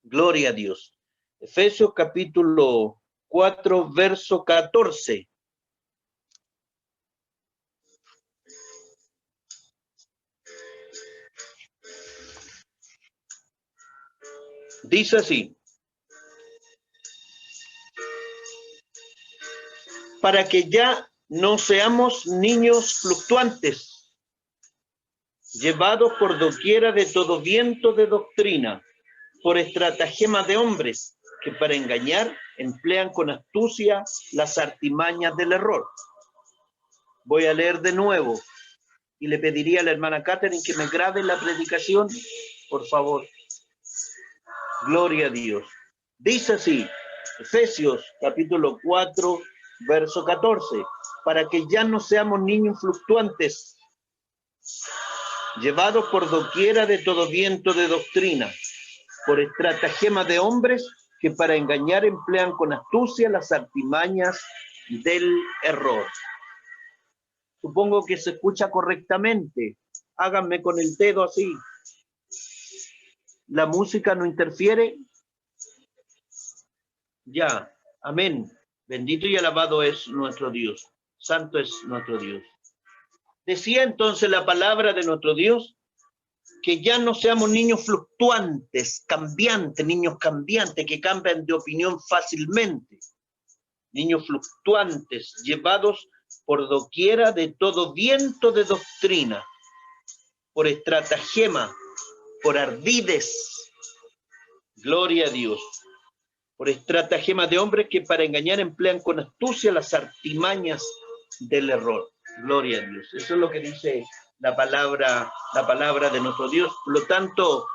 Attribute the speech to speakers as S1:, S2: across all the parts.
S1: Gloria a Dios. Efesios capítulo 4, verso 14. Dice así: para que ya no seamos niños fluctuantes, llevados por doquiera de todo viento de doctrina, por estratagema de hombres, que para engañar emplean con astucia las artimañas del error. Voy a leer de nuevo y le pediría a la hermana Catherine que me grabe la predicación, por favor. Gloria a Dios. Dice así, Efesios capítulo 4, verso 14, para que ya no seamos niños fluctuantes, llevados por doquiera de todo viento de doctrina, por estratagema de hombres que para engañar emplean con astucia las artimañas del error. Supongo que se escucha correctamente. Háganme con el dedo así. ¿La música no interfiere? Ya, amén. Bendito y alabado es nuestro Dios. Santo es nuestro Dios. Decía entonces la palabra de nuestro Dios que ya no seamos niños fluctuantes, cambiantes, niños cambiantes que cambian de opinión fácilmente. Niños fluctuantes, llevados por doquiera de todo viento de doctrina, por estratagema, por ardides. Gloria a Dios. Por estratagema de hombres que para engañar emplean con astucia las artimañas del error. Gloria a Dios. Eso es lo que dice la palabra de nuestro Dios. Por lo tanto,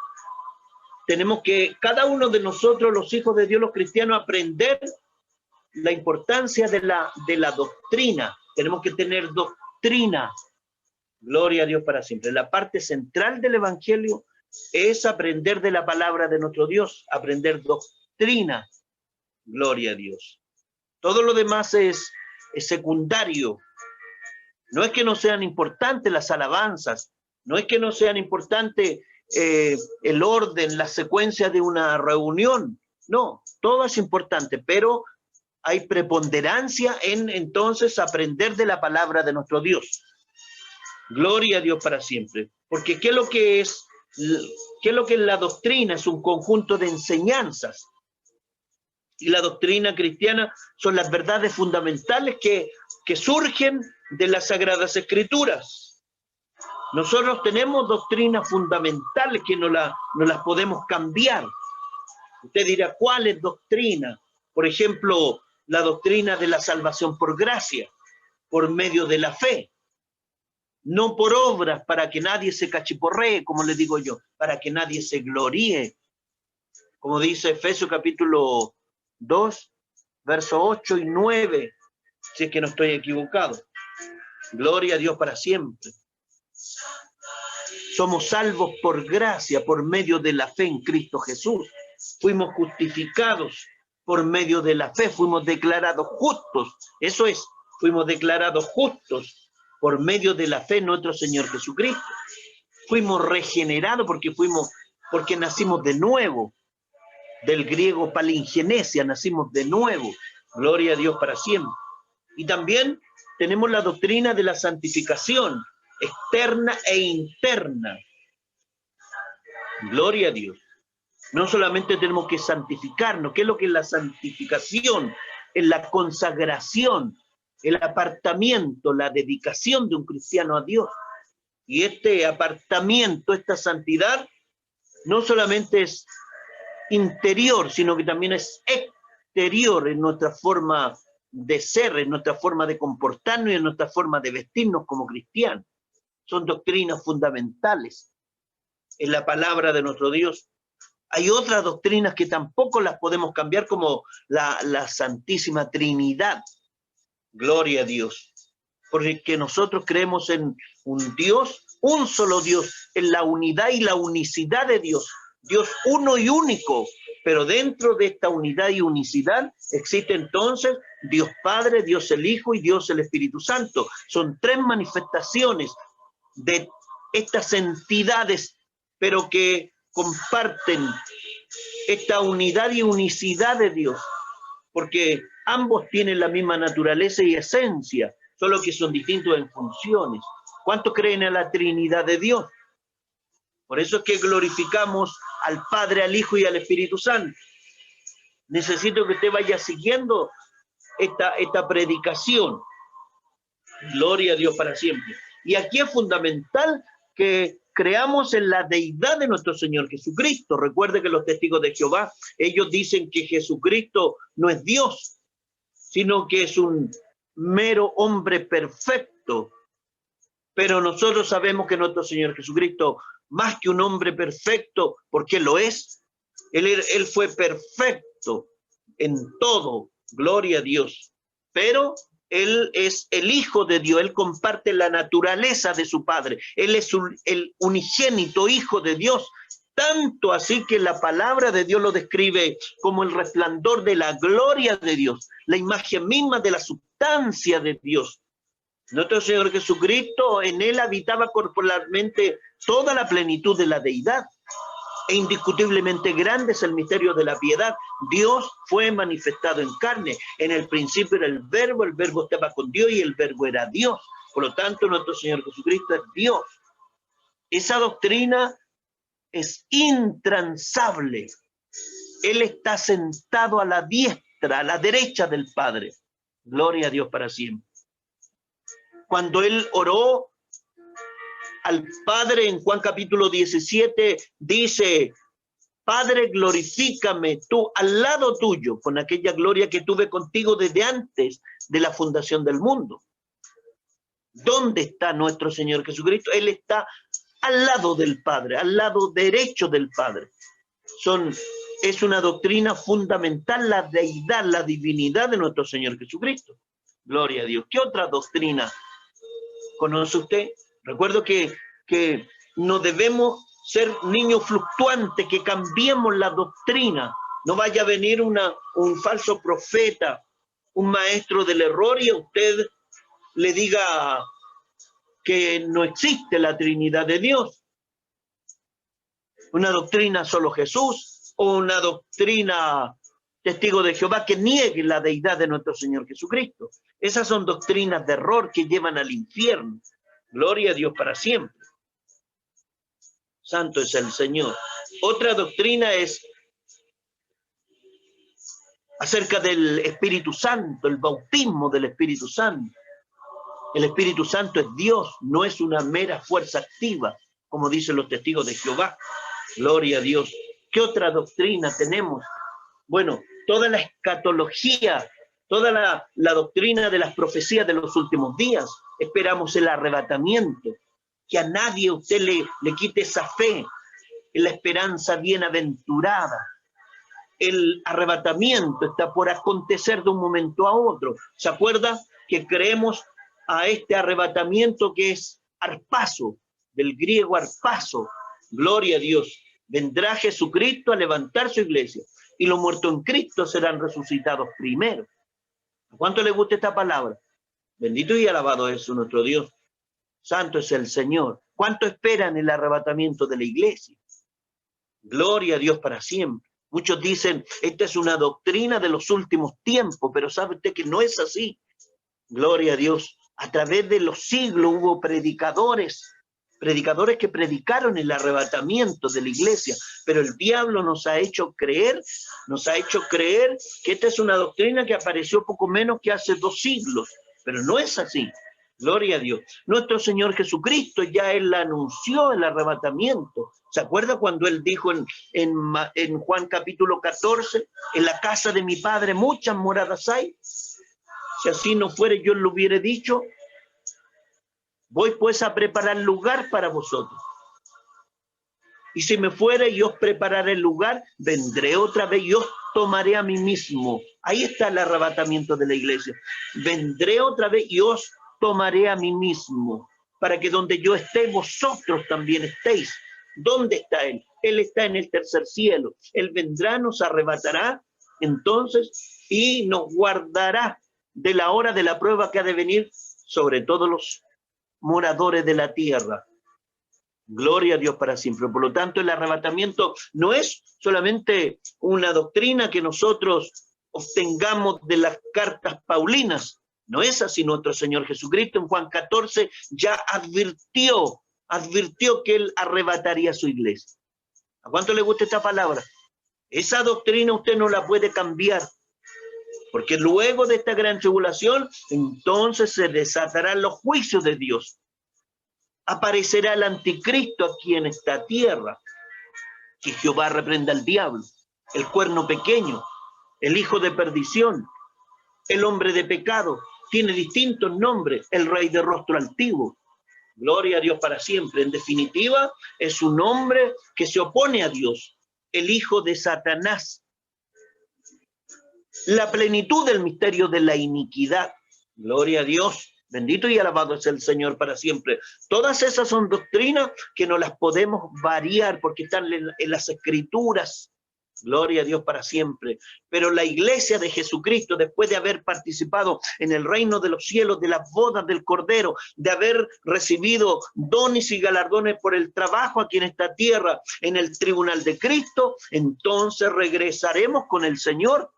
S1: tenemos que, cada uno de nosotros, los hijos de Dios, los cristianos, aprender la importancia de la doctrina. Tenemos que tener doctrina. Gloria a Dios para siempre. La parte central del evangelio es aprender de la palabra de nuestro Dios, aprender doctrina. Gloria a Dios. Todo lo demás es secundario. No es que no sean importantes las alabanzas, no es que no sean importantes el orden, la secuencia de una reunión. No, todo es importante, pero hay preponderancia en entonces aprender de la palabra de nuestro Dios. Gloria a Dios para siempre. Porque ¿qué es lo que es? ¿Qué es lo que es la doctrina? Es un conjunto de enseñanzas. Y la doctrina cristiana son las verdades fundamentales que surgen de las Sagradas Escrituras. Nosotros tenemos doctrinas fundamentales que no las podemos cambiar. Usted dirá, ¿cuál es doctrina? Por ejemplo, la doctrina de la salvación por gracia, por medio de la fe. No por obras, para que nadie se cachiporree, como le digo yo, para que nadie se gloríe. Como dice Efesios capítulo 2, versos 8 y 9, si es que no estoy equivocado. Gloria a Dios para siempre. Somos salvos por gracia, por medio de la fe en Cristo Jesús. Fuimos justificados por medio de la fe, fuimos declarados justos. Eso es, fuimos declarados justos por medio de la fe en nuestro Señor Jesucristo. Fuimos regenerados porque nacimos de nuevo. Del griego palingenesia, nacimos de nuevo. Gloria a Dios para siempre. Y también tenemos la doctrina de la santificación, externa e interna. Gloria a Dios. No solamente tenemos que santificarnos. ¿Qué es lo que es la santificación? Es la consagración, el apartamiento, la dedicación de un cristiano a Dios. Y este apartamiento, esta santidad, no solamente es interior, sino que también es exterior en nuestra forma de ser, en nuestra forma de comportarnos y en nuestra forma de vestirnos como cristianos. Son doctrinas fundamentales en la palabra de nuestro Dios. Hay otras doctrinas que tampoco las podemos cambiar, como la Santísima Trinidad. Gloria a Dios. Porque nosotros creemos en un Dios, un solo Dios, en la unidad y la unicidad de Dios. Dios uno y único, pero dentro de esta unidad y unicidad existe entonces Dios Padre, Dios el Hijo y Dios el Espíritu Santo. Son tres manifestaciones de estas entidades, pero que comparten esta unidad y unicidad de Dios, porque ambos tienen la misma naturaleza y esencia, solo que son distintos en funciones. ¿Cuántos creen en la Trinidad de Dios? Por eso es que glorificamos al Padre, al Hijo y al Espíritu Santo. Necesito que usted vaya siguiendo esta predicación. Gloria a Dios para siempre. Y aquí es fundamental que creamos en la deidad de nuestro Señor Jesucristo. Recuerde que los testigos de Jehová, ellos dicen que Jesucristo no es Dios, sino que es un mero hombre perfecto. Pero nosotros sabemos que nuestro Señor Jesucristo, más que un hombre perfecto, porque lo es, él fue perfecto en todo, gloria a Dios. Pero Él es el Hijo de Dios, Él comparte la naturaleza de su Padre. Él es el unigénito Hijo de Dios, tanto así que la palabra de Dios lo describe como el resplandor de la gloria de Dios, la imagen misma de la sustancia de Dios. Nuestro Señor Jesucristo, en Él habitaba corporalmente toda la plenitud de la deidad. E indiscutiblemente grande es el misterio de la piedad. Dios fue manifestado en carne. En el principio era el verbo estaba con Dios y el verbo era Dios. Por lo tanto, nuestro Señor Jesucristo es Dios. Esa doctrina es intransable. Él está sentado a la diestra, a la derecha del Padre. Gloria a Dios para siempre. Cuando Él oró al Padre en Juan capítulo 17, dice: Padre, glorifícame tú al lado tuyo con aquella gloria que tuve contigo desde antes de la fundación del mundo. ¿Dónde está nuestro Señor Jesucristo? Él está al lado del Padre, al lado derecho del Padre. Es una doctrina fundamental, la deidad, la divinidad de nuestro Señor Jesucristo. Gloria a Dios. ¿Qué otra doctrina conoce usted? Recuerdo que no debemos ser niños fluctuantes, que cambiemos la doctrina. No vaya a venir un falso profeta, un maestro del error, y a usted le diga que no existe la Trinidad de Dios. Una doctrina solo Jesús, o una doctrina testigo de Jehová que niegue la deidad de nuestro Señor Jesucristo. Esas son doctrinas de error que llevan al infierno. Gloria a Dios para siempre. Santo es el Señor. Otra doctrina es acerca del Espíritu Santo, el bautismo del Espíritu Santo. El Espíritu Santo es Dios, no es una mera fuerza activa, como dicen los testigos de Jehová. Gloria a Dios. ¿Qué otra doctrina tenemos? Bueno, toda la escatología, toda la doctrina de las profecías de los últimos días. Esperamos el arrebatamiento, que a nadie usted le quite esa fe en la esperanza bienaventurada. El arrebatamiento está por acontecer de un momento a otro. ¿Se acuerda que creemos a este arrebatamiento que es arpazo, del griego arpazo? Gloria a Dios. Vendrá Jesucristo a levantar su iglesia y los muertos en Cristo serán resucitados primero. ¿A cuánto le gusta esta palabra? Bendito y alabado es nuestro Dios. Santo es el Señor. ¿Cuánto esperan el arrebatamiento de la iglesia? Gloria a Dios para siempre. Muchos dicen, esta es una doctrina de los últimos tiempos, pero ¿sabe usted que no es así? Gloria a Dios. A través de los siglos hubo predicadores que predicaron el arrebatamiento de la iglesia, pero el diablo nos ha hecho creer que esta es una doctrina que apareció poco menos que hace 2 siglos, pero no es así. Gloria a Dios. Nuestro Señor Jesucristo ya Él anunció el arrebatamiento. ¿Se acuerda cuando Él dijo en Juan capítulo 14, en la casa de mi Padre muchas moradas hay? Si así no fuere, yo lo hubiera dicho. Voy pues a preparar lugar para vosotros. Y si me fuere y os prepararé el lugar, vendré otra vez y os tomaré a mí mismo. Ahí está el arrebatamiento de la iglesia. Vendré otra vez y os tomaré a mí mismo, para que donde yo esté, vosotros también estéis. ¿Dónde está Él? Él está en el tercer cielo. Él vendrá, nos arrebatará, entonces, y nos guardará de la hora de la prueba que ha de venir sobre todos los moradores de la tierra. Gloria a Dios para siempre. Por lo tanto, el arrebatamiento no es solamente una doctrina que nosotros obtengamos de las cartas paulinas. No es así. Nuestro Señor Jesucristo en Juan 14 ya advirtió que Él arrebataría a su iglesia. ¿A cuánto le gusta esta palabra? Esa doctrina usted no la puede cambiar, porque luego de esta gran tribulación, entonces se desatarán los juicios de Dios. Aparecerá el anticristo aquí en esta tierra, que Jehová reprenda al diablo, el cuerno pequeño, el hijo de perdición, el hombre de pecado, tiene distintos nombres, el rey de rostro altivo. Gloria a Dios para siempre. En definitiva, es un hombre que se opone a Dios, el hijo de Satanás. La plenitud del misterio de la iniquidad. Gloria a Dios. Bendito y alabado es el Señor para siempre. Todas esas son doctrinas que no las podemos variar porque están en las Escrituras. Gloria a Dios para siempre. Pero la iglesia de Jesucristo, después de haber participado en el reino de los cielos, de las bodas del Cordero, de haber recibido dones y galardones por el trabajo aquí en esta tierra, en el tribunal de Cristo, entonces regresaremos con el Señor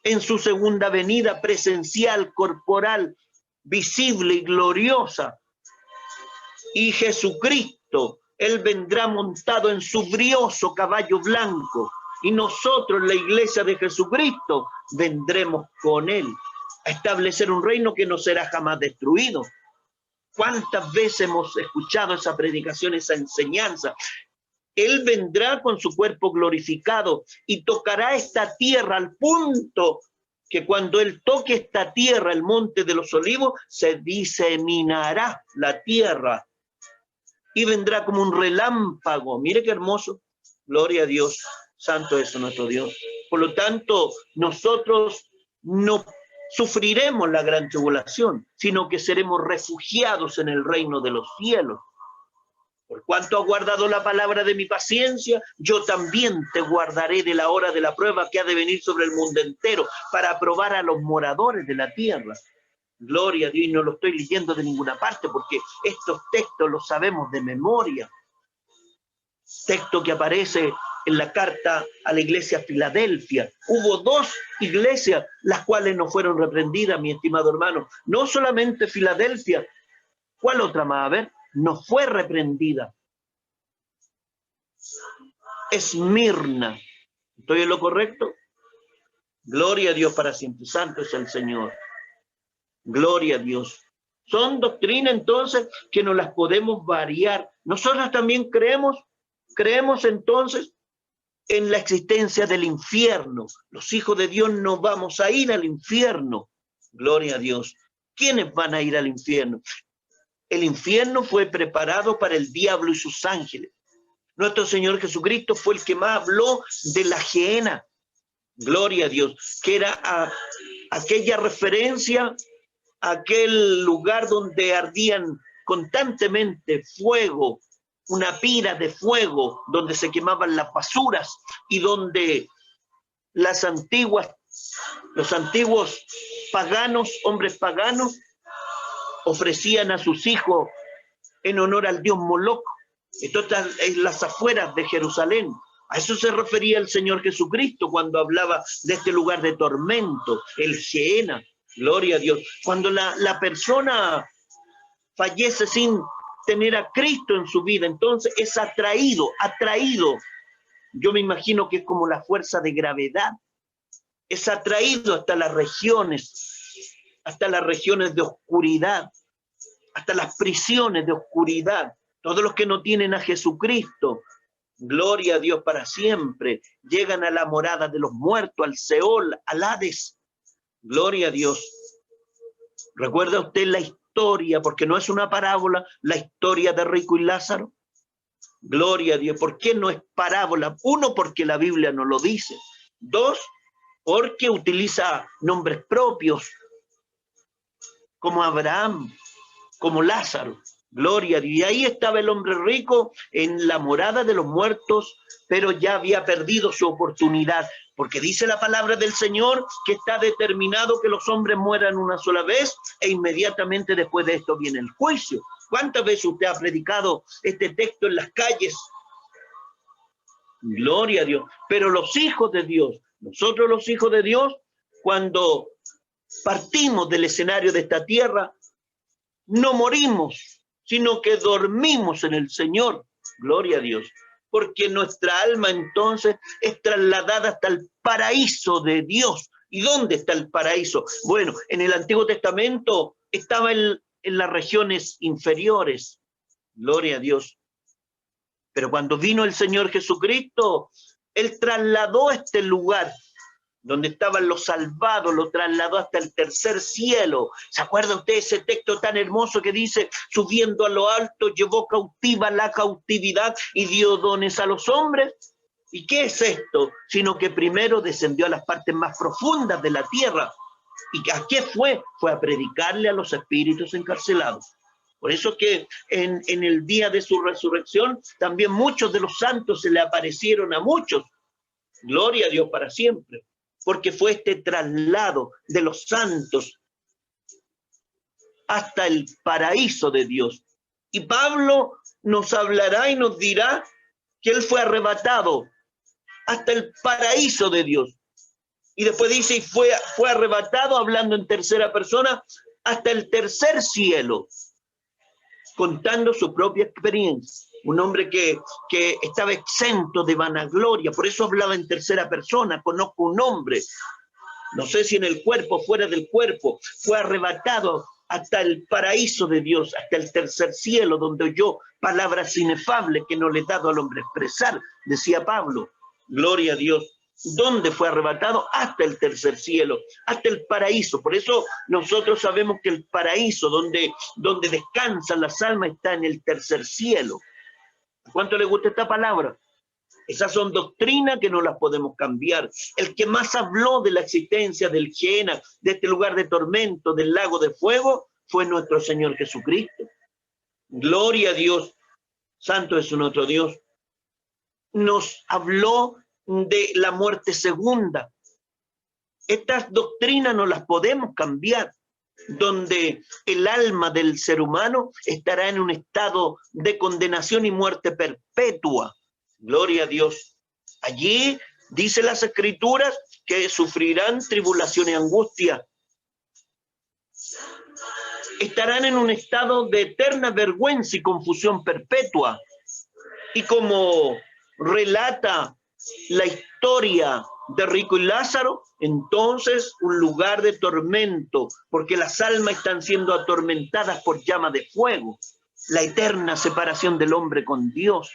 S1: en su segunda venida presencial, corporal, visible y gloriosa. Y Jesucristo, Él vendrá montado en su brioso caballo blanco, y nosotros, la iglesia de Jesucristo, vendremos con Él a establecer un reino que no será jamás destruido. ¿Cuántas veces hemos escuchado esa predicación, esa enseñanza? Él vendrá con su cuerpo glorificado y tocará esta tierra al punto que cuando Él toque esta tierra, el monte de los olivos, se diseminará la tierra y vendrá como un relámpago. Mire qué hermoso. Gloria a Dios. Santo es nuestro Dios. Por lo tanto, nosotros no sufriremos la gran tribulación, sino que seremos refugiados en el reino de los cielos. Por cuanto has guardado la palabra de mi paciencia, yo también te guardaré de la hora de la prueba que ha de venir sobre el mundo entero para probar a los moradores de la tierra. Gloria a Dios, y no lo estoy leyendo de ninguna parte porque estos textos los sabemos de memoria. Texto que aparece en la carta a la iglesia de Filadelfia. Hubo dos iglesias las cuales no fueron reprendidas, mi estimado hermano. No solamente Filadelfia. ¿Cuál otra más? A ver. No fue reprendida. Esmirna. ¿Estoy en lo correcto? Gloria a Dios para siempre. Santo es el Señor. Gloria a Dios. Son doctrinas entonces que no las podemos variar. Nosotros también creemos entonces en la existencia del infierno. Los hijos de Dios no vamos a ir al infierno. Gloria a Dios. ¿Quiénes van a ir al infierno? El infierno fue preparado para el diablo y sus ángeles. Nuestro Señor Jesucristo fue el que más habló de la gehenna. Gloria a Dios. Que era aquella referencia a aquel lugar donde ardían constantemente fuego, una pira de fuego, donde se quemaban las basuras y donde los antiguos paganos, hombres paganos, ofrecían a sus hijos en honor al dios Moloch. Esto está en las afueras de Jerusalén. A eso se refería el Señor Jesucristo cuando hablaba de este lugar de tormento, el Gehenna. Gloria a Dios. Cuando la persona fallece sin tener a Cristo en su vida, entonces es atraído. Yo me imagino que es como la fuerza de gravedad. Es atraído hasta las regiones de oscuridad, hasta las prisiones de oscuridad. Todos los que no tienen a Jesucristo, gloria a Dios para siempre, llegan a la morada de los muertos, al Seol, al Hades. Gloria a Dios. ¿Recuerda usted la historia, porque no es una parábola, la historia de Rico y Lázaro? Gloria a Dios. ¿Por qué no es parábola? Uno, porque la Biblia no lo dice. Dos, porque utiliza nombres propios, como Abraham, como Lázaro. Gloria a Dios. Y ahí estaba el hombre rico en la morada de los muertos, pero ya había perdido su oportunidad, porque dice la palabra del Señor que está determinado que los hombres mueran una sola vez e inmediatamente después de esto viene el juicio. ¿Cuántas veces usted ha predicado este texto en las calles? Gloria a Dios. Pero los hijos de Dios, nosotros los hijos de Dios, cuando partimos del escenario de esta tierra, no morimos, sino que dormimos en el Señor. Gloria a Dios. Porque nuestra alma entonces es trasladada hasta el paraíso de Dios. ¿Y dónde está el paraíso? Bueno, en el Antiguo Testamento estaba en las regiones inferiores. Gloria a Dios. Pero cuando vino el Señor Jesucristo, Él trasladó este lugar donde estaban los salvados, lo trasladó hasta el tercer cielo. ¿Se acuerda usted ese texto tan hermoso que dice, subiendo a lo alto, llevó cautiva la cautividad y dio dones a los hombres? ¿Y qué es esto? Sino que primero descendió a las partes más profundas de la tierra. ¿Y a qué fue? Fue a predicarle a los espíritus encarcelados. Por eso que en el día de su resurrección, también muchos de los santos se le aparecieron a muchos. Gloria a Dios para siempre. Porque fue este traslado de los santos hasta el paraíso de Dios. Y Pablo nos hablará y nos dirá que él fue arrebatado hasta el paraíso de Dios. Y después dice, y fue arrebatado, hablando en tercera persona, hasta el tercer cielo, contando su propia experiencia. Un hombre que estaba exento de vanagloria, por eso hablaba en tercera persona. Conozco un hombre, no sé si en el cuerpo, fuera del cuerpo, fue arrebatado hasta el paraíso de Dios, hasta el tercer cielo, donde oyó palabras inefables que no le he dado al hombre expresar, decía Pablo. Gloria a Dios. ¿Dónde fue arrebatado? Hasta el tercer cielo, hasta el paraíso. Por eso nosotros sabemos que el paraíso, donde descansan las almas, está en el tercer cielo. ¿Cuánto le gusta esta palabra? Esas son doctrinas que no las podemos cambiar. El que más habló de la existencia del Gehenna, de este lugar de tormento, del lago de fuego, fue nuestro Señor Jesucristo. Gloria a Dios. Santo es nuestro Dios. Nos habló de la muerte segunda. Estas doctrinas no las podemos cambiar, donde el alma del ser humano estará en un estado de condenación y muerte perpetua. Gloria a Dios. Allí dice las Escrituras que sufrirán tribulación y angustia. Estarán en un estado de eterna vergüenza y confusión perpetua. Y como relata la historia de Rico y Lázaro, entonces un lugar de tormento, porque las almas están siendo atormentadas por llama de fuego, la eterna separación del hombre con Dios.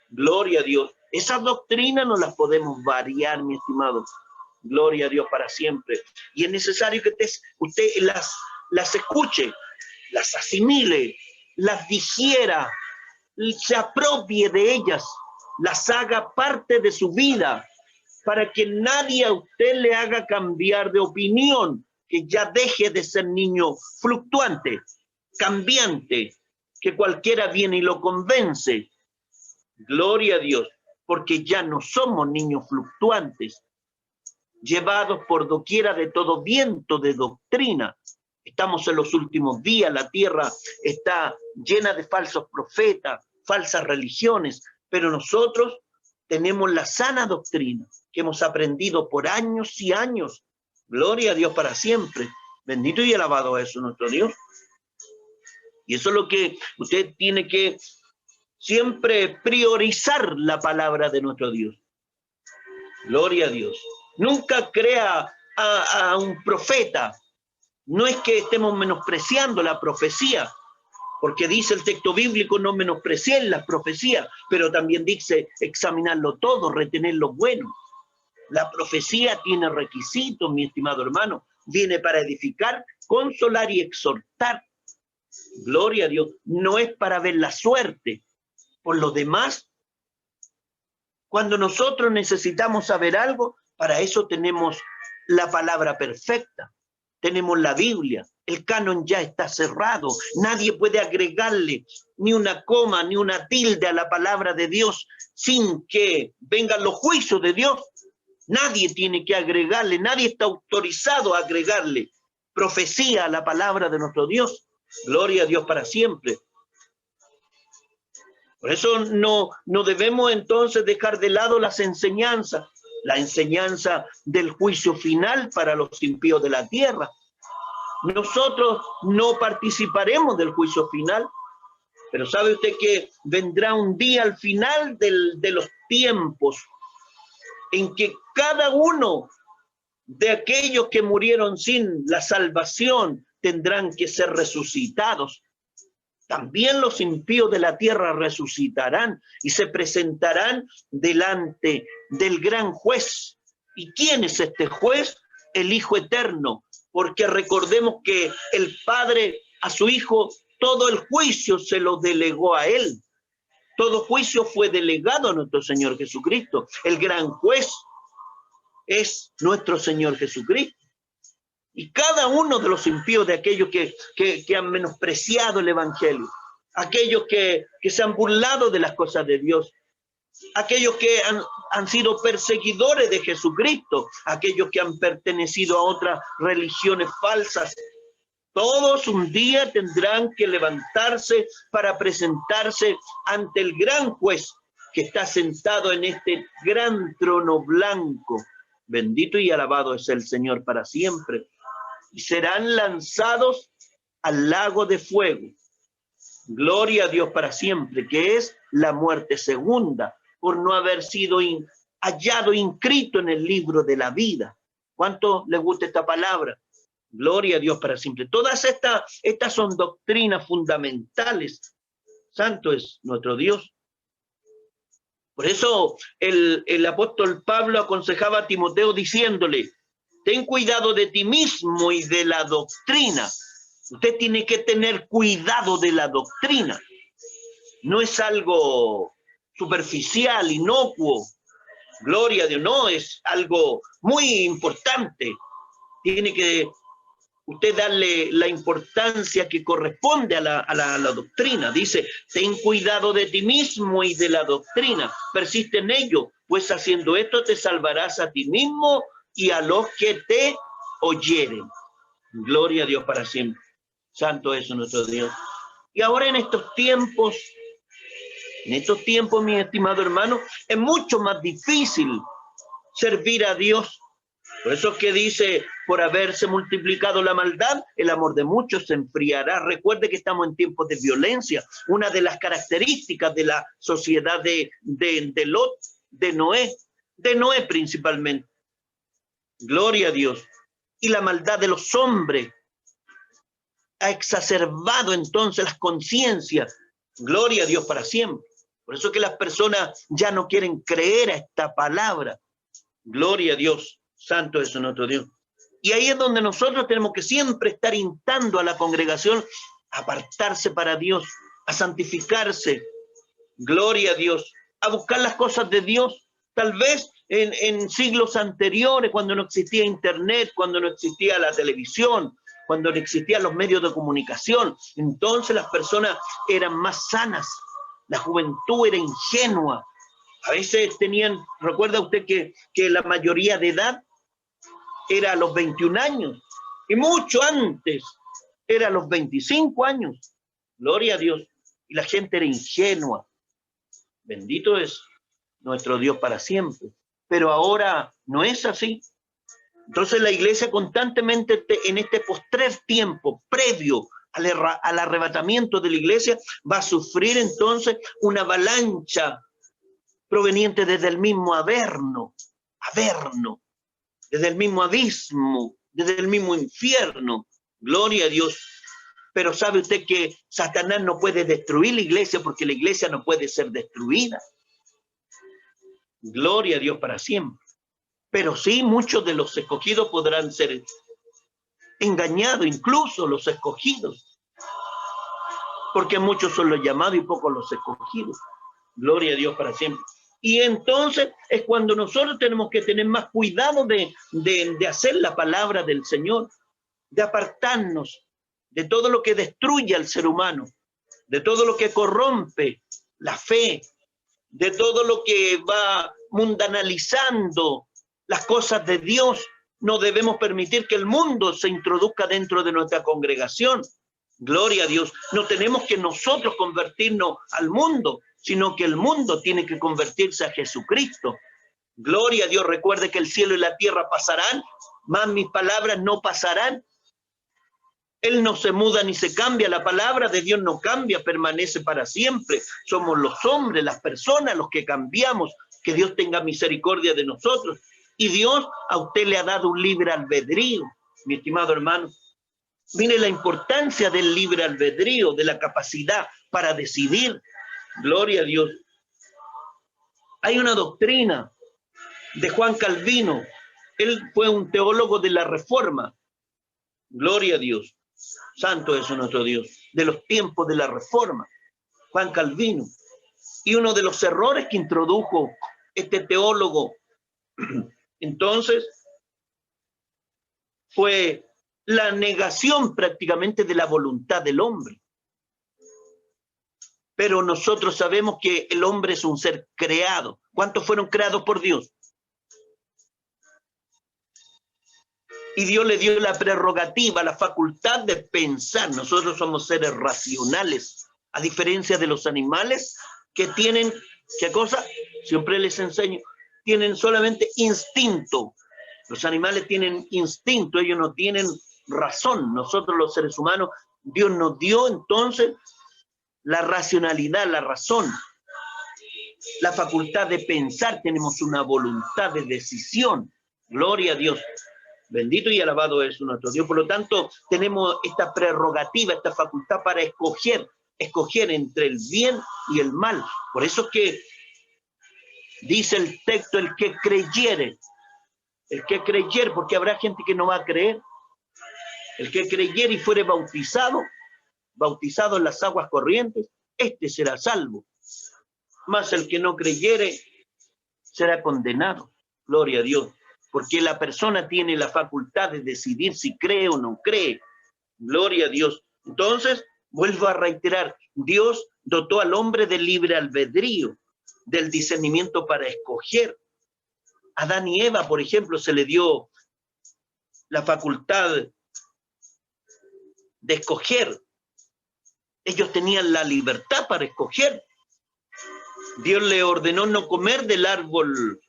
S1: Gloria a Dios. Esas doctrinas no las podemos variar, mi estimado. Gloria a Dios para siempre. Y es necesario que usted las escuche, las asimile, las digiera, se apropie de ellas, las haga parte de su vida, para que nadie a usted le haga cambiar de opinión, que ya deje de ser niño fluctuante, cambiante, que cualquiera viene y lo convence. Gloria a Dios, porque ya no somos niños fluctuantes, llevados por doquiera de todo viento de doctrina. Estamos en los últimos días, la tierra está llena de falsos profetas, falsas religiones, pero nosotros tenemos la sana doctrina que hemos aprendido por años y años. Gloria a Dios para siempre. Bendito y alabado es nuestro Dios. Y eso es lo que usted tiene que siempre priorizar, la palabra de nuestro Dios. Gloria a Dios. Nunca crea a un profeta. No es que estemos menospreciando la profecía, porque dice el texto bíblico, no menospreciar las profecías, pero también dice examinarlo todo, retener lo bueno. La profecía tiene requisitos, mi estimado hermano. Viene para edificar, consolar y exhortar. Gloria a Dios. No es para ver la suerte. Por lo demás, cuando nosotros necesitamos saber algo, para eso tenemos la palabra perfecta. Tenemos la Biblia. El canon ya está cerrado. Nadie puede agregarle ni una coma, ni una tilde a la palabra de Dios sin que vengan los juicios de Dios. Nadie tiene que agregarle, nadie está autorizado a agregarle profecía a la palabra de nuestro Dios. Gloria a Dios para siempre. Por eso no debemos entonces dejar de lado las enseñanzas, la enseñanza del juicio final para los impíos de la tierra. Nosotros no participaremos del juicio final, pero sabe usted que vendrá un día al final de los tiempos en que cada uno de aquellos que murieron sin la salvación tendrán que ser resucitados. También los impíos de la tierra resucitarán y se presentarán delante del gran juez. ¿Y quién es este juez? El Hijo Eterno, porque recordemos que el Padre a su Hijo, todo el juicio se lo delegó a él. Todo juicio fue delegado a nuestro Señor Jesucristo. El gran juez es nuestro Señor Jesucristo. Y cada uno de los impíos, de aquellos que han menospreciado el Evangelio, aquellos que se han burlado de las cosas de Dios, aquellos que han sido perseguidores de Jesucristo, aquellos que han pertenecido a otras religiones falsas, todos un día tendrán que levantarse para presentarse ante el gran juez que está sentado en este gran trono blanco. Bendito y alabado es el Señor para siempre. Y serán lanzados al lago de fuego. Gloria a Dios para siempre, que es la muerte segunda, por no haber sido hallado inscrito en el libro de la vida. ¿Cuánto les gusta esta palabra? Gloria a Dios para siempre. Todas estas son doctrinas fundamentales. Santo es nuestro Dios. Por eso el apóstol Pablo aconsejaba a Timoteo diciéndole: ten cuidado de ti mismo y de la doctrina. Usted tiene que tener cuidado de la doctrina. No es algo superficial, inocuo. Gloria a Dios, no, es algo muy importante. Tiene que usted darle la importancia que corresponde a la doctrina. Dice: ten cuidado de ti mismo y de la doctrina. Persiste en ello, pues haciendo esto te salvarás a ti mismo y a los que te oyeren. Gloria a Dios para siempre. Santo es nuestro Dios. Y ahora en estos tiempos, mi estimado hermano, es mucho más difícil servir a Dios. Por eso es que dice: por haberse multiplicado la maldad, el amor de muchos se enfriará. Recuerde que estamos en tiempos de violencia. Una de las características de la sociedad de Lot, de Noé principalmente. Gloria a Dios. Y la maldad de los hombres ha exacerbado entonces las conciencias. Gloria a Dios para siempre. Por eso es que las personas ya no quieren creer a esta palabra. Gloria a Dios. Santo es nuestro Dios. Y ahí es donde nosotros tenemos que siempre estar instando a la congregación a apartarse para Dios, a santificarse. Gloria a Dios. A buscar las cosas de Dios. Tal vez en siglos anteriores, cuando no existía internet, cuando no existía la televisión, cuando no existían los medios de comunicación, entonces las personas eran más sanas, la juventud era ingenua. A veces recuerda usted que la mayoría de edad era a los 21 años, y mucho antes era a los 25 años. Gloria a Dios. Y la gente era ingenua. Bendito es nuestro Dios para siempre. Pero ahora no es así. Entonces la iglesia constantemente en este postrer tiempo previo al arrebatamiento de la iglesia va a sufrir entonces una avalancha proveniente desde el mismo averno, desde el mismo abismo, desde el mismo infierno. Gloria a Dios. Pero sabe usted que Satanás no puede destruir la iglesia, porque la iglesia no puede ser destruida. Gloria a Dios para siempre. Pero sí, muchos de los escogidos podrán ser engañados, incluso los escogidos. Porque muchos son los llamados y pocos los escogidos. Gloria a Dios para siempre. Y entonces es cuando nosotros tenemos que tener más cuidado de hacer la palabra del Señor, de apartarnos de todo lo que destruye al ser humano, de todo lo que corrompe la fe, de todo lo que va mundanalizando las cosas de Dios. No debemos permitir que el mundo se introduzca dentro de nuestra congregación. Gloria a Dios. No tenemos que nosotros convertirnos al mundo, sino que el mundo tiene que convertirse a Jesucristo. Gloria a Dios, recuerde que el cielo y la tierra pasarán, mas mis palabras no pasarán. Él no se muda ni se cambia, la palabra de Dios no cambia, permanece para siempre. Somos los hombres, las personas, los que cambiamos. Que Dios tenga misericordia de nosotros. Y Dios a usted le ha dado un libre albedrío, mi estimado hermano. Mire la importancia del libre albedrío, de la capacidad para decidir. Gloria a Dios. Hay una doctrina de Juan Calvino. Él fue un teólogo de la Reforma. Gloria a Dios. Santo es nuestro Dios. De los tiempos de la Reforma. Juan Calvino. Y uno de los errores que introdujo este teólogo, entonces, fue la negación prácticamente de la voluntad del hombre. Pero nosotros sabemos que el hombre es un ser creado. ¿Cuántos fueron creados por Dios? Y Dios le dio la prerrogativa, la facultad de pensar. Nosotros somos seres racionales, a diferencia de los animales que tienen, ¿qué cosa? Siempre les enseño, tienen solamente instinto. Los animales tienen instinto, ellos no tienen razón. Nosotros los seres humanos, Dios nos dio entonces la racionalidad, la razón, la facultad de pensar, tenemos una voluntad de decisión. Gloria a Dios. Bendito y alabado es nuestro Dios. Por lo tanto, tenemos esta prerrogativa, esta facultad para escoger entre el bien y el mal. Por eso es que dice el texto, el que creyere, porque habrá gente que no va a creer. El que creyere y fuere bautizado en las aguas corrientes, este será salvo. Mas el que no creyere será condenado. Gloria a Dios. Porque la persona tiene la facultad de decidir si cree o no cree. Gloria a Dios. Entonces, vuelvo a reiterar, Dios dotó al hombre del libre albedrío, del discernimiento para escoger. A Adán y Eva, por ejemplo, se le dio la facultad de escoger. Ellos tenían la libertad para escoger. Dios le ordenó no comer del árbol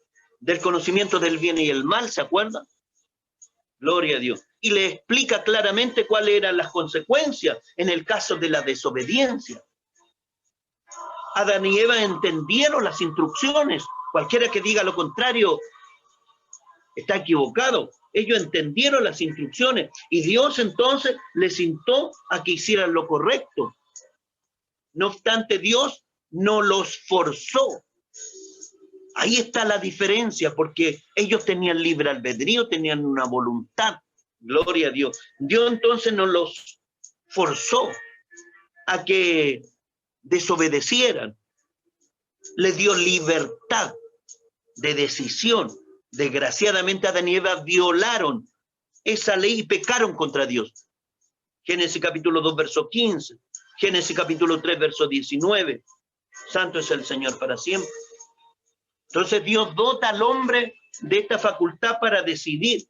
S1: del conocimiento del bien y el mal, ¿se acuerdan? Gloria a Dios. Y le explica claramente cuáles eran las consecuencias en el caso de la desobediencia. Adán y Eva entendieron las instrucciones. Cualquiera que diga lo contrario está equivocado. Ellos entendieron las instrucciones y Dios entonces les instó a que hicieran lo correcto. No obstante, Dios no los forzó. Ahí está la diferencia, porque ellos tenían libre albedrío, tenían una voluntad. Gloria a Dios. Dios entonces no los forzó a que desobedecieran. Les dio libertad de decisión. Desgraciadamente Adán y Eva violaron esa ley y pecaron contra Dios. Génesis capítulo 2, verso 15. Génesis capítulo 3, verso 19. Santo es el Señor para siempre. Entonces Dios dota al hombre de esta facultad para decidir.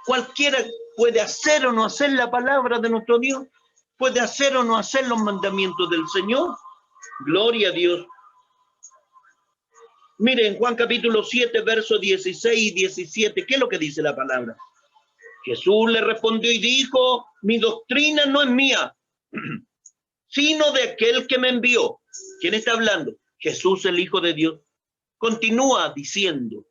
S1: Cualquiera puede hacer o no hacer la palabra de nuestro Dios. Puede hacer o no hacer los mandamientos del Señor. Gloria a Dios. Miren, Juan capítulo 7, versos 16 y 17. ¿Qué es lo que dice la palabra? Jesús le respondió y dijo, mi doctrina no es mía, sino de aquel que me envió. ¿Quién está hablando? Jesús, el Hijo de Dios. Continúa diciendo,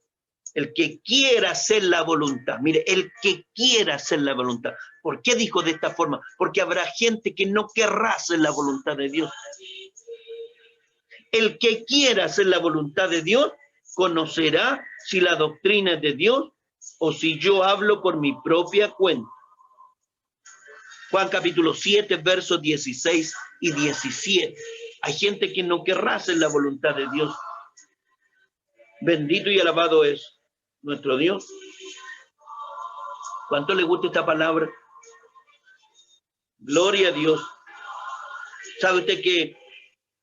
S1: el que quiera hacer la voluntad. Mire, el que quiera hacer la voluntad. ¿Por qué dijo de esta forma? Porque habrá gente que no querrá hacer la voluntad de Dios. El que quiera hacer la voluntad de Dios conocerá si la doctrina es de Dios o si yo hablo por mi propia cuenta. Juan capítulo 7, versos 16 y 17. Hay gente que no querrá hacer la voluntad de Dios. Bendito y alabado es nuestro Dios. ¿Cuánto le gusta esta palabra? Gloria a Dios. ¿Sabe usted que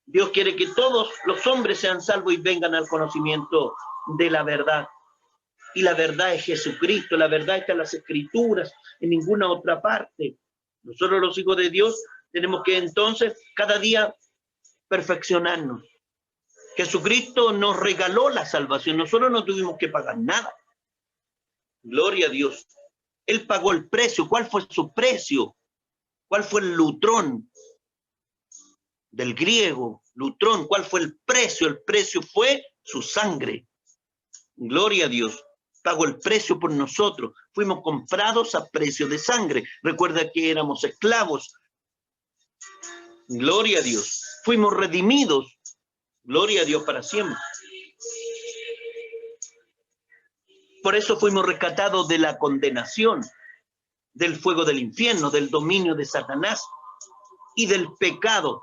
S1: Dios quiere que todos los hombres sean salvos y vengan al conocimiento de la verdad? Y la verdad es Jesucristo, la verdad está en las Escrituras, en ninguna otra parte. Nosotros los hijos de Dios tenemos que entonces cada día perfeccionarnos. Jesucristo nos regaló la salvación. Nosotros no tuvimos que pagar nada. Gloria a Dios. Él pagó el precio. ¿Cuál fue su precio? ¿Cuál fue el lutrón? Del griego, lutrón. ¿Cuál fue el precio? El precio fue su sangre. Gloria a Dios. Pagó el precio por nosotros. Fuimos comprados a precio de sangre. Recuerda que éramos esclavos. Gloria a Dios. Fuimos redimidos. Gloria a Dios para siempre. Por eso fuimos rescatados de la condenación, del fuego del infierno, del dominio de Satanás y del pecado,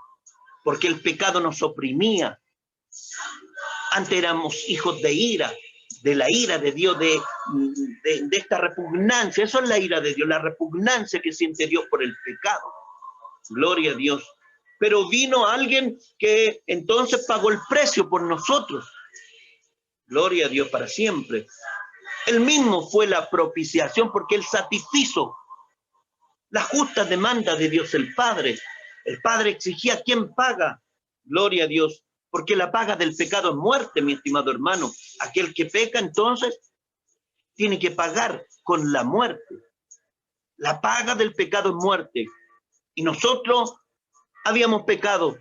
S1: porque el pecado nos oprimía. Antes éramos hijos de ira, de la ira de Dios, de esta repugnancia. Eso es la ira de Dios, la repugnancia que siente Dios por el pecado. Gloria a Dios. Pero vino alguien que entonces pagó el precio por nosotros. Gloria a Dios para siempre. Él mismo fue la propiciación porque él satisfizo la justa demanda de Dios el Padre. El Padre exigía quién paga. Gloria a Dios. Porque la paga del pecado es muerte, mi estimado hermano. Aquel que peca entonces tiene que pagar con la muerte. La paga del pecado es muerte. Y nosotros habíamos pecado.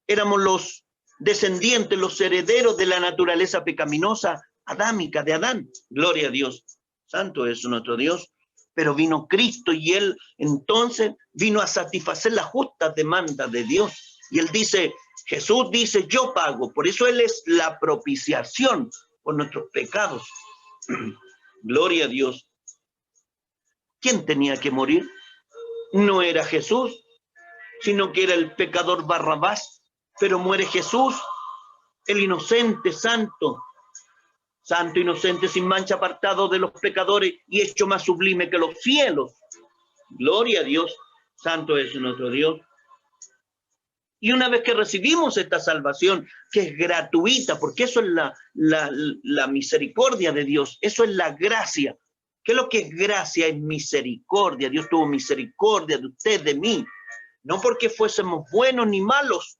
S1: Éramos los descendientes, los herederos de la naturaleza pecaminosa adámica de Adán. Gloria a Dios. Santo es nuestro Dios. Pero vino Cristo y él entonces vino a satisfacer las justas demandas de Dios. Y él dice, Jesús dice, yo pago. Por eso él es la propiciación por nuestros pecados. Gloria a Dios. ¿Quién tenía que morir? No era Jesús, sino que era el pecador Barrabás. Pero muere Jesús, el inocente, santo, santo, inocente, sin mancha, apartado de los pecadores y hecho más sublime que los cielos. Gloria a Dios. Santo es nuestro Dios. Y una vez que recibimos esta salvación, que es gratuita, porque eso es la misericordia de Dios, eso es la gracia. ¿Qué es lo que es gracia? Es misericordia. Dios tuvo misericordia de usted, de mí. No porque fuésemos buenos ni malos,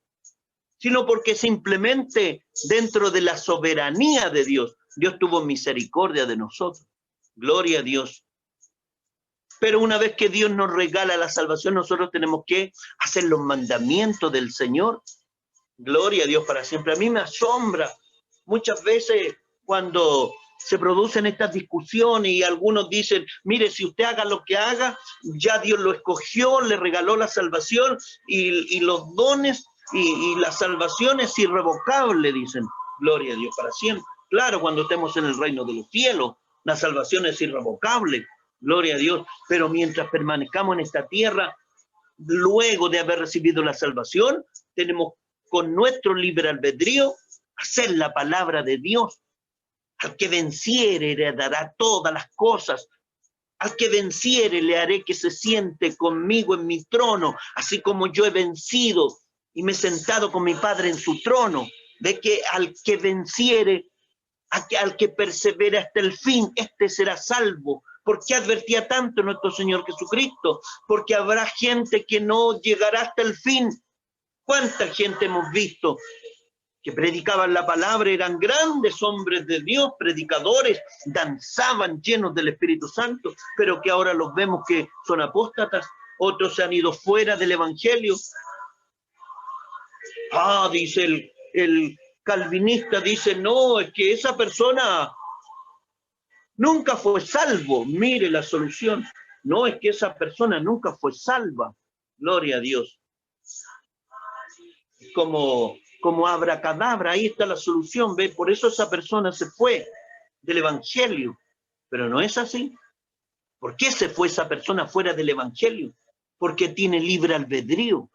S1: sino porque simplemente dentro de la soberanía de Dios, Dios tuvo misericordia de nosotros. Gloria a Dios. Pero una vez que Dios nos regala la salvación, nosotros tenemos que hacer los mandamientos del Señor. Gloria a Dios para siempre. A mí me asombra muchas veces cuando se producen estas discusiones y algunos dicen, mire, si usted haga lo que haga, ya Dios lo escogió, le regaló la salvación y los dones y la salvación es irrevocable, dicen. Gloria a Dios para siempre. Claro, cuando estemos en el reino de los cielos, la salvación es irrevocable. Gloria a Dios. Pero mientras permanezcamos en esta tierra, luego de haber recibido la salvación, tenemos con nuestro libre albedrío hacer la palabra de Dios. Al que venciere heredará todas las cosas. Al que venciere le haré que se siente conmigo en mi trono, así como yo he vencido y me he sentado con mi Padre en su trono. De que al que venciere, al que persevere hasta el fin, este será salvo. ¿Por qué advertía tanto nuestro Señor Jesucristo? Porque habrá gente que no llegará hasta el fin. ¿Cuánta gente hemos visto que predicaban la palabra? Eran grandes hombres de Dios, predicadores, danzaban llenos del Espíritu Santo, pero que ahora los vemos que son apóstatas, otros se han ido fuera del Evangelio. Dice el calvinista, dice, no, es que esa persona nunca fue salvo. Mire la solución. No, es que esa persona nunca fue salva. Gloria a Dios. Como abracadabra, ahí está la solución, ¿ve? Por eso esa persona se fue del Evangelio. Pero no es así. ¿Por qué se fue esa persona fuera del Evangelio? Porque tiene libre albedrío.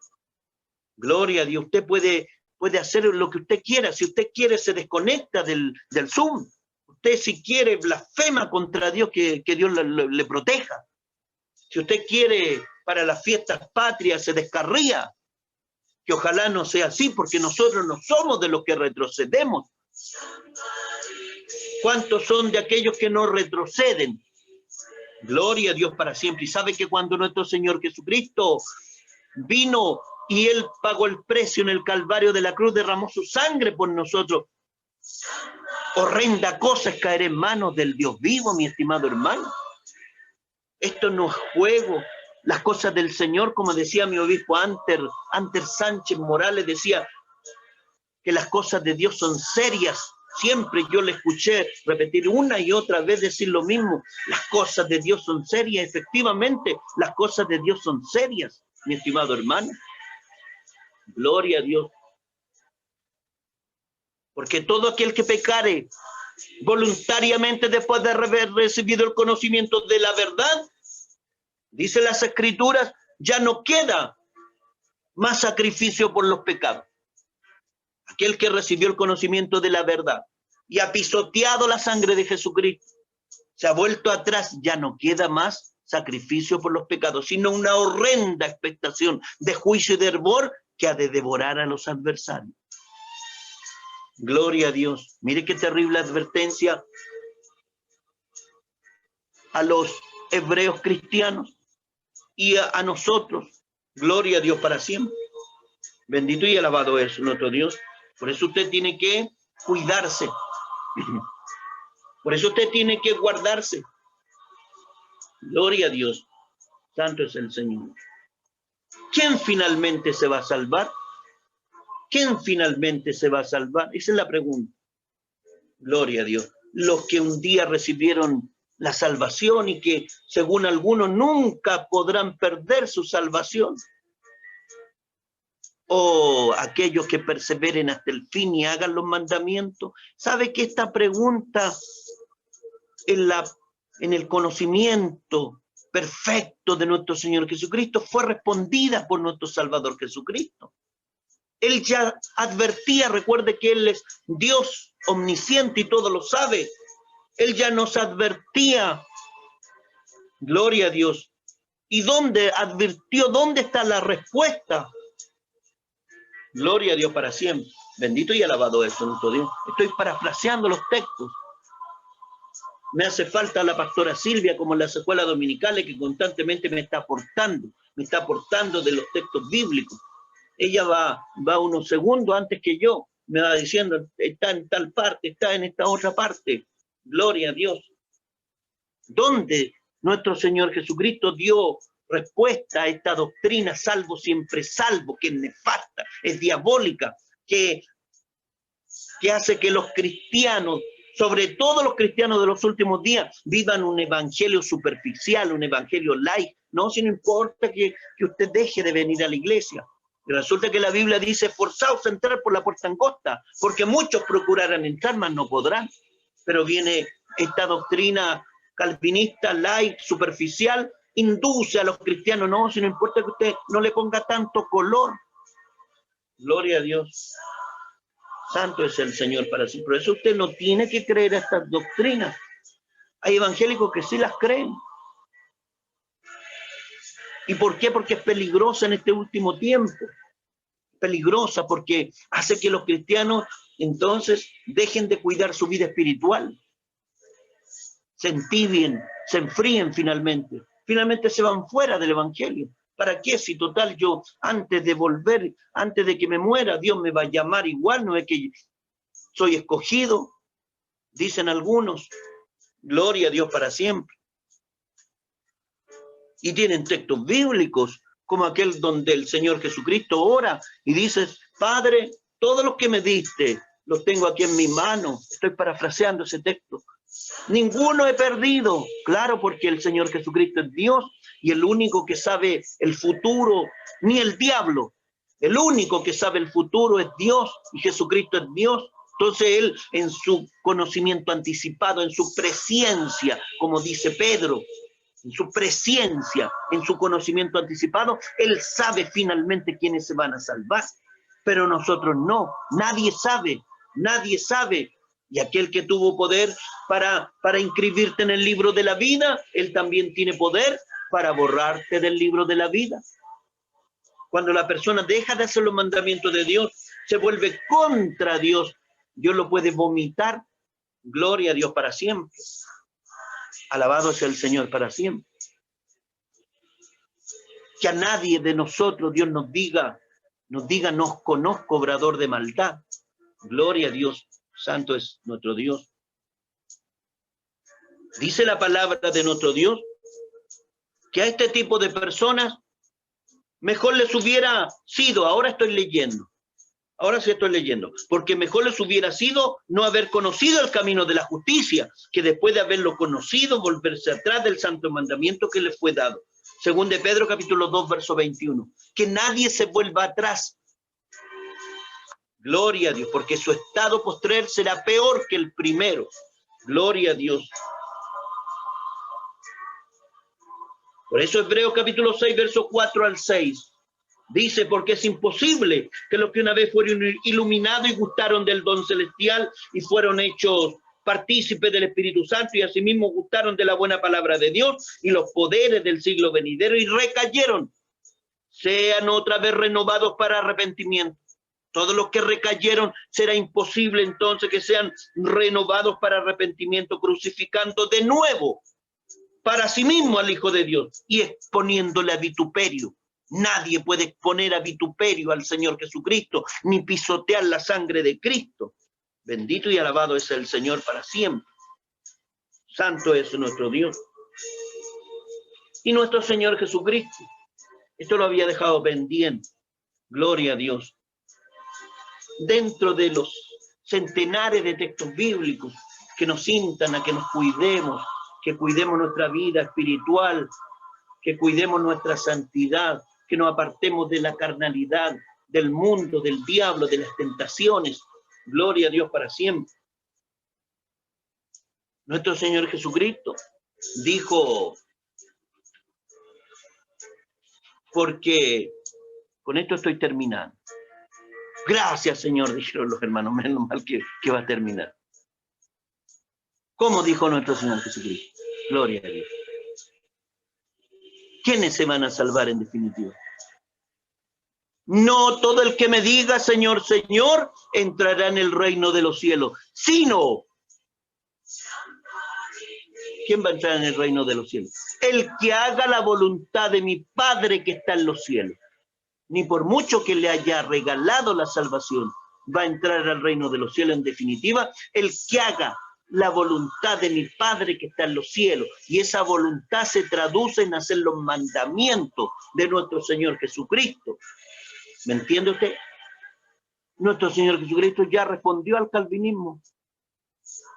S1: Gloria a Dios. Usted puede hacer lo que usted quiera. Si usted quiere, se desconecta del Zoom. Usted, si quiere, blasfema contra Dios, que Dios le proteja. Si usted quiere, para las fiestas patrias, se descarría. Que ojalá no sea así, porque nosotros no somos de los que retrocedemos. ¿Cuántos son de aquellos que no retroceden? Gloria a Dios para siempre. Y sabe que cuando nuestro Señor Jesucristo vino Y Él pagó el precio en el Calvario de la cruz, derramó su sangre por nosotros. Horrenda cosa es caer en manos del Dios vivo, mi estimado hermano. Esto no es juego. Las cosas del Señor, como decía mi obispo Anter Sánchez Morales, decía que las cosas de Dios son serias. Siempre yo le escuché repetir una y otra vez decir lo mismo. Las cosas de Dios son serias. Efectivamente, las cosas de Dios son serias, mi estimado hermano. Gloria a Dios. Porque todo aquel que pecare voluntariamente después de haber recibido el conocimiento de la verdad, dice las Escrituras, ya no queda más sacrificio por los pecados. Aquel que recibió el conocimiento de la verdad y ha pisoteado la sangre de Jesucristo, se ha vuelto atrás, ya no queda más sacrificio por los pecados, sino una horrenda expectación de juicio y de hervor que ha de devorar a los adversarios. Gloria a Dios. Mire qué terrible advertencia a los hebreos cristianos y a nosotros. Gloria a Dios para siempre. Bendito y alabado es nuestro Dios. Por eso usted tiene que cuidarse. Por eso usted tiene que guardarse. Gloria a Dios. Santo es el Señor. ¿Quién finalmente se va a salvar? ¿Quién finalmente se va a salvar? Esa es la pregunta. Gloria a Dios. Los que un día recibieron la salvación y que, según algunos, nunca podrán perder su salvación. O aquellos que perseveren hasta el fin y hagan los mandamientos. ¿Sabe que esta pregunta en el conocimiento perfecto de nuestro Señor Jesucristo fue respondida por nuestro Salvador Jesucristo? Él ya advertía, recuerde que Él es Dios omnisciente y todo lo sabe. Él ya nos advertía. Gloria a Dios. ¿Y dónde advirtió? ¿Dónde está la respuesta? Gloria a Dios para siempre. Bendito y alabado es nuestro Dios. Estoy parafraseando los textos. Me hace falta la pastora Silvia, como en las escuelas dominicales, que constantemente me está aportando de los textos bíblicos. Ella va unos segundos antes que yo, me va diciendo, está en tal parte, está en esta otra parte. Gloria a Dios. ¿Dónde nuestro Señor Jesucristo dio respuesta a esta doctrina salvo siempre salvo, que es nefasta, es diabólica, que hace que los cristianos, sobre todo los cristianos de los últimos días, vivan un evangelio superficial, un evangelio light? No, si no importa que usted deje de venir a la iglesia. Y resulta que la Biblia dice, esforzaos a entrar por la puerta angosta, porque muchos procurarán entrar, mas no podrán. Pero viene esta doctrina calvinista, light, superficial, induce a los cristianos, no, si no importa que usted no le ponga tanto color. Gloria a Dios. Santo es el Señor para sí. Por eso usted no tiene que creer a estas doctrinas. Hay evangélicos que sí las creen. ¿Y por qué? Porque es peligrosa en este último tiempo. Peligrosa porque hace que los cristianos entonces dejen de cuidar su vida espiritual. Se entibien, se enfríen finalmente. Finalmente se van fuera del evangelio. ¿Para qué? Si total yo antes de volver, antes de que me muera, Dios me va a llamar igual, no es que soy escogido, dicen algunos. Gloria a Dios para siempre. Y tienen textos bíblicos, como aquel donde el Señor Jesucristo ora y dice, Padre, todos los que me diste, los tengo aquí en mi mano. Estoy parafraseando ese texto. Ninguno he perdido. Claro, porque el Señor Jesucristo es Dios y el único que sabe el futuro, ni el diablo. El único que sabe el futuro es Dios y Jesucristo es Dios. Entonces Él, en su conocimiento anticipado, en su presciencia, como dice Pedro, en su presciencia, en su conocimiento anticipado, Él sabe finalmente quiénes se van a salvar. Pero nosotros no, nadie sabe, nadie sabe. Y aquel que tuvo poder para inscribirte en el libro de la vida, Él también tiene poder para borrarte del libro de la vida. Cuando la persona deja de hacer los mandamientos de Dios, se vuelve contra Dios, Dios lo puede vomitar. Gloria a Dios para siempre. Alabado sea el Señor para siempre. Que a nadie de nosotros Dios nos diga, nos diga, nos conozco, obrador de maldad. Gloria a Dios, santo es nuestro Dios. Dice la palabra de nuestro Dios que a este tipo de personas mejor les hubiera sido, ahora sí estoy leyendo, porque mejor les hubiera sido no haber conocido el camino de la justicia, que después de haberlo conocido, volverse atrás del santo mandamiento que les fue dado. Según de Pedro, capítulo 2, verso 21. Que nadie se vuelva atrás. Gloria a Dios, porque su estado postrer será peor que el primero. Gloria a Dios. Por eso Hebreos capítulo 6, verso 4 al 6. Dice, porque es imposible que los que una vez fueron iluminados y gustaron del don celestial y fueron hechos partícipes del Espíritu Santo y asimismo gustaron de la buena palabra de Dios y los poderes del siglo venidero y recayeron, sean otra vez renovados para arrepentimiento. Todos los que recayeron, será imposible entonces que sean renovados para arrepentimiento, crucificando de nuevo para sí mismo al Hijo de Dios y exponiéndole a vituperio. Nadie puede exponer a vituperio al Señor Jesucristo, ni pisotear la sangre de Cristo. Bendito y alabado es el Señor para siempre. Santo es nuestro Dios. Y nuestro Señor Jesucristo, esto lo había dejado pendiente. Gloria a Dios. Dentro de los centenares de textos bíblicos que nos instan a que nos cuidemos, que cuidemos nuestra vida espiritual, que cuidemos nuestra santidad, que nos apartemos de la carnalidad, del mundo, del diablo, de las tentaciones. Gloria a Dios para siempre. Nuestro Señor Jesucristo dijo, porque con esto estoy terminando. Gracias, Señor, dijeron los hermanos, menos mal que va a terminar. ¿Cómo dijo nuestro Señor Jesucristo? Gloria a Dios. ¿Quiénes se van a salvar en definitiva? No todo el que me diga, Señor, Señor, entrará en el reino de los cielos, sino, ¿quién va a entrar en el reino de los cielos? El que haga la voluntad de mi Padre que está en los cielos. Ni por mucho que le haya regalado la salvación, va a entrar al reino de los cielos en definitiva, el que haga la voluntad de mi Padre que está en los cielos. Y esa voluntad se traduce en hacer los mandamientos de nuestro Señor Jesucristo. ¿Me entiende usted? Nuestro Señor Jesucristo ya respondió al calvinismo.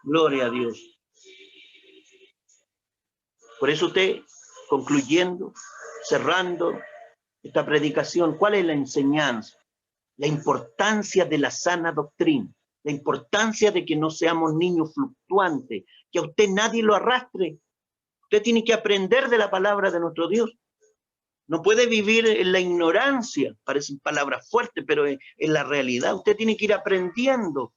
S1: Gloria a Dios. Por eso usted, concluyendo, cerrando esta predicación, ¿cuál es la enseñanza? La importancia de la sana doctrina, la importancia de que no seamos niños fluctuantes, que a usted nadie lo arrastre. Usted tiene que aprender de la palabra de nuestro Dios. No puede vivir en la ignorancia, parecen palabras fuertes, pero en la realidad usted tiene que ir aprendiendo.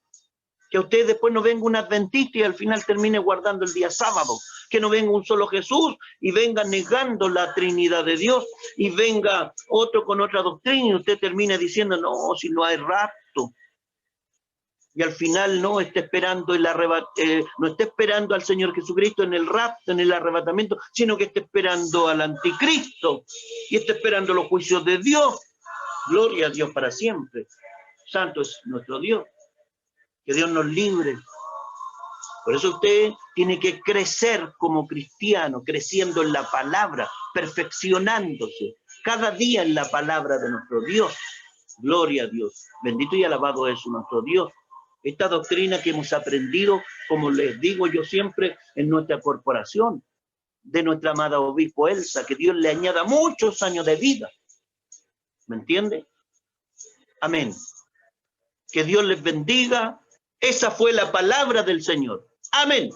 S1: Que a usted después no venga un adventista y al final termine guardando el día sábado. Que no venga un solo Jesús y venga negando la Trinidad de Dios y venga otro con otra doctrina y usted termine diciendo, no, si no hay rapto. Y al final no está esperando no está esperando al Señor Jesucristo en el rapto, en el arrebatamiento, sino que está esperando al anticristo y está esperando los juicios de Dios. Gloria a Dios para siempre. Santo es nuestro Dios. Que Dios nos libre. Por eso usted tiene que crecer como cristiano, creciendo en la palabra, perfeccionándose cada día en la palabra de nuestro Dios. Gloria a Dios. Bendito y alabado es nuestro Dios. Esta doctrina que hemos aprendido, como les digo yo siempre, en nuestra corporación, de nuestra amada obispo Elsa, que Dios le añada muchos años de vida. ¿Me entiende? Amén. Que Dios les bendiga. Esa fue la palabra del Señor. Amén.